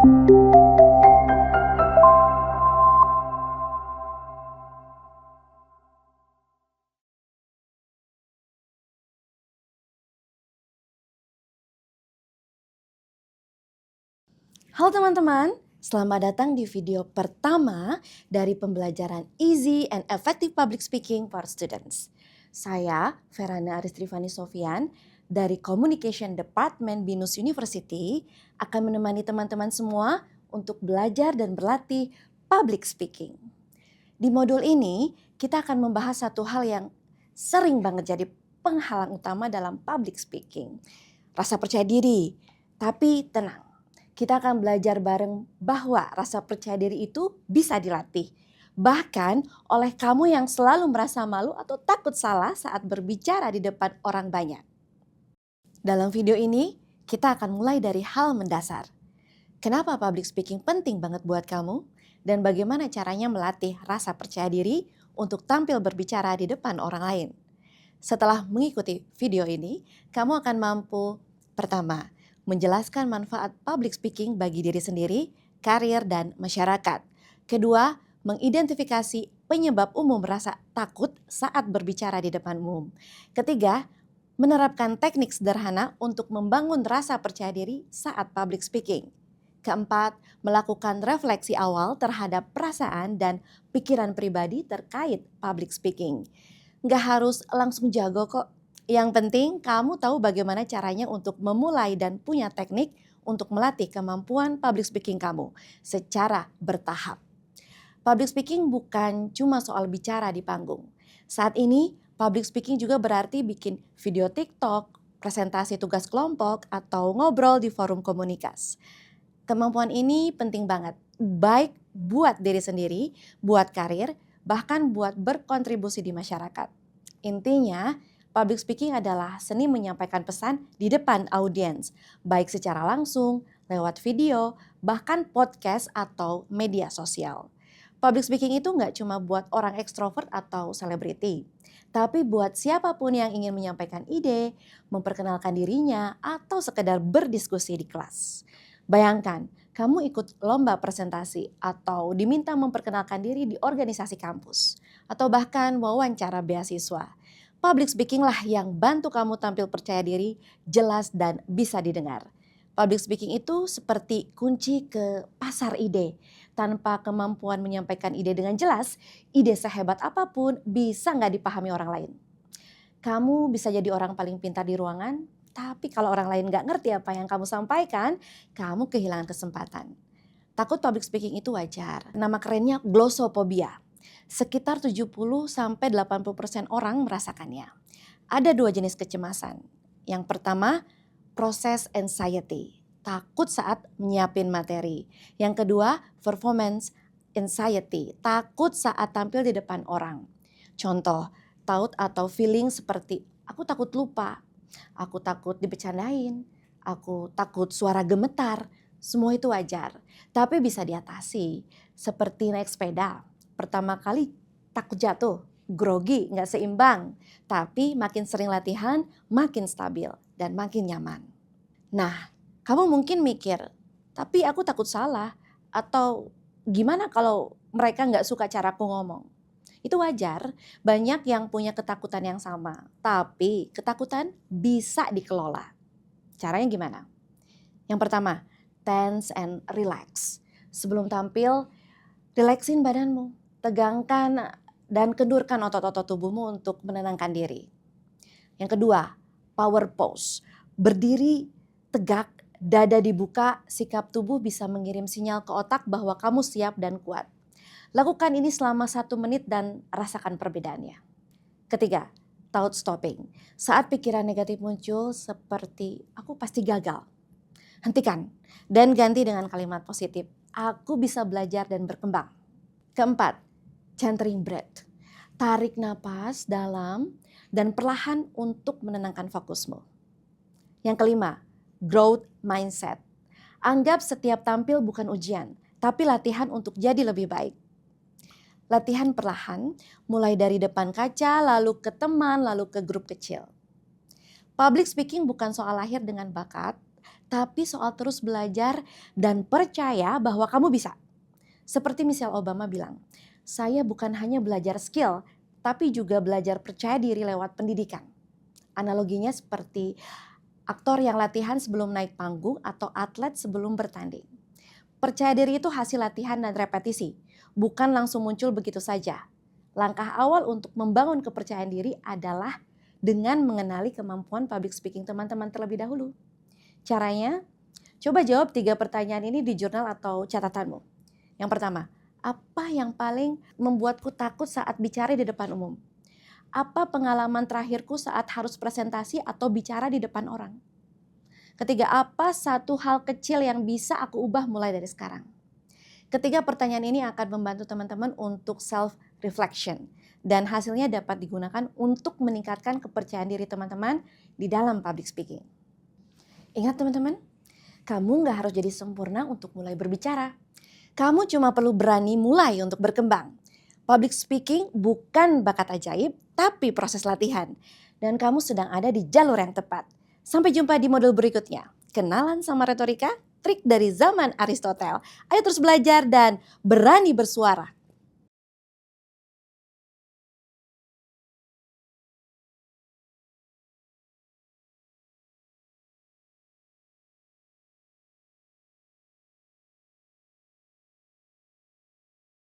Halo teman-teman, selamat datang di video pertama dari pembelajaran Easy and Effective Public Speaking for Students. Saya, Verana Aristrifani Sofian, dari Communication Department BINUS University akan menemani teman-teman semua untuk belajar dan berlatih public speaking. Di modul ini, kita akan membahas satu hal yang sering banget jadi penghalang utama dalam public speaking. Rasa percaya diri, tapi tenang. Kita akan belajar bareng bahwa rasa percaya diri itu bisa dilatih. Bahkan oleh kamu yang selalu merasa malu atau takut salah saat berbicara di depan orang banyak. Dalam video ini, kita akan mulai dari hal mendasar. Kenapa public speaking penting banget buat kamu? Dan bagaimana caranya melatih rasa percaya diri untuk tampil berbicara di depan orang lain? Setelah mengikuti video ini, kamu akan mampu pertama, menjelaskan manfaat public speaking bagi diri sendiri, karir, dan masyarakat. Kedua, mengidentifikasi penyebab umum rasa takut saat berbicara di depan umum. Ketiga, menerapkan teknik sederhana untuk membangun rasa percaya diri saat public speaking. Keempat, melakukan refleksi awal terhadap perasaan dan pikiran pribadi terkait public speaking. Nggak harus langsung jago kok. Yang penting kamu tahu bagaimana caranya untuk memulai dan punya teknik untuk melatih kemampuan public speaking kamu secara bertahap. Public speaking bukan cuma soal bicara di panggung. Saat ini public speaking juga berarti bikin video TikTok, presentasi tugas kelompok, atau ngobrol di forum komunitas. Kemampuan ini penting banget, baik buat diri sendiri, buat karir, bahkan buat berkontribusi di masyarakat. Intinya, public speaking adalah seni menyampaikan pesan di depan audiens, baik secara langsung, lewat video, bahkan podcast atau media sosial. Public speaking itu nggak cuma buat orang ekstrovert atau selebriti, tapi buat siapapun yang ingin menyampaikan ide, memperkenalkan dirinya, atau sekedar berdiskusi di kelas. Bayangkan, kamu ikut lomba presentasi atau diminta memperkenalkan diri di organisasi kampus, atau bahkan wawancara beasiswa. Public speaking lah yang bantu kamu tampil percaya diri, jelas, dan bisa didengar. Public speaking itu seperti kunci ke pasar ide. Tanpa kemampuan menyampaikan ide dengan jelas, ide sehebat apapun bisa nggak dipahami orang lain. Kamu bisa jadi orang paling pintar di ruangan, tapi kalau orang lain nggak ngerti apa yang kamu sampaikan, kamu kehilangan kesempatan. Takut public speaking itu wajar. Nama kerennya glossophobia. Sekitar 70-80% orang merasakannya. Ada dua jenis kecemasan. Yang pertama, proses anxiety. Takut saat menyiapin materi. Yang kedua, performance anxiety. Takut saat tampil di depan orang. Contoh, thought atau feeling seperti aku takut lupa, aku takut dibecandain, aku takut suara gemetar. Semua itu wajar, tapi bisa diatasi. Seperti naik sepeda, pertama kali takut jatuh, grogi, nggak seimbang. Tapi makin sering latihan, makin stabil dan makin nyaman. Nah, kamu mungkin mikir, tapi aku takut salah. Atau gimana kalau mereka nggak suka caraku ngomong? Itu wajar, banyak yang punya ketakutan yang sama. Tapi ketakutan bisa dikelola. Caranya gimana? Yang pertama, tense and relax. Sebelum tampil, relaksin badanmu. Tegangkan dan kendurkan otot-otot tubuhmu untuk menenangkan diri. Yang kedua, power pose. Berdiri tegak, dada dibuka, sikap tubuh bisa mengirim sinyal ke otak bahwa kamu siap dan kuat. Lakukan ini selama 1 menit dan rasakan perbedaannya. Ketiga, thought stopping. Saat pikiran negatif muncul seperti aku pasti gagal. Hentikan dan ganti dengan kalimat positif. Aku bisa belajar dan berkembang. Keempat, centering breath. Tarik napas dalam dan perlahan untuk menenangkan fokusmu. Yang kelima, growth mindset. Anggap setiap tampil bukan ujian, tapi latihan untuk jadi lebih baik. Latihan perlahan, mulai dari depan kaca, lalu ke teman, lalu ke grup kecil. Public speaking bukan soal lahir dengan bakat, tapi soal terus belajar dan percaya bahwa kamu bisa. Seperti Michelle Obama bilang, saya bukan hanya belajar skill, tapi juga belajar percaya diri lewat pendidikan. Analoginya seperti aktor yang latihan sebelum naik panggung atau atlet sebelum bertanding. Percaya diri itu hasil latihan dan repetisi, bukan langsung muncul begitu saja. Langkah awal untuk membangun kepercayaan diri adalah dengan mengenali kemampuan public speaking teman-teman terlebih dahulu. Caranya, coba jawab 3 pertanyaan ini di jurnal atau catatanmu. Yang pertama, apa yang paling membuatku takut saat bicara di depan umum? Apa pengalaman terakhirku saat harus presentasi atau bicara di depan orang? Ketiga, apa satu hal kecil yang bisa aku ubah mulai dari sekarang? Ketiga pertanyaan ini akan membantu teman-teman untuk self-reflection dan hasilnya dapat digunakan untuk meningkatkan kepercayaan diri teman-teman di dalam public speaking. Ingat teman-teman, kamu nggak harus jadi sempurna untuk mulai berbicara. Kamu cuma perlu berani mulai untuk berkembang. Public speaking bukan bakat ajaib, tapi proses latihan. Dan kamu sedang ada di jalur yang tepat. Sampai jumpa di modul berikutnya. Kenalan sama retorika, trik dari zaman Aristoteles. Ayo terus belajar dan berani bersuara.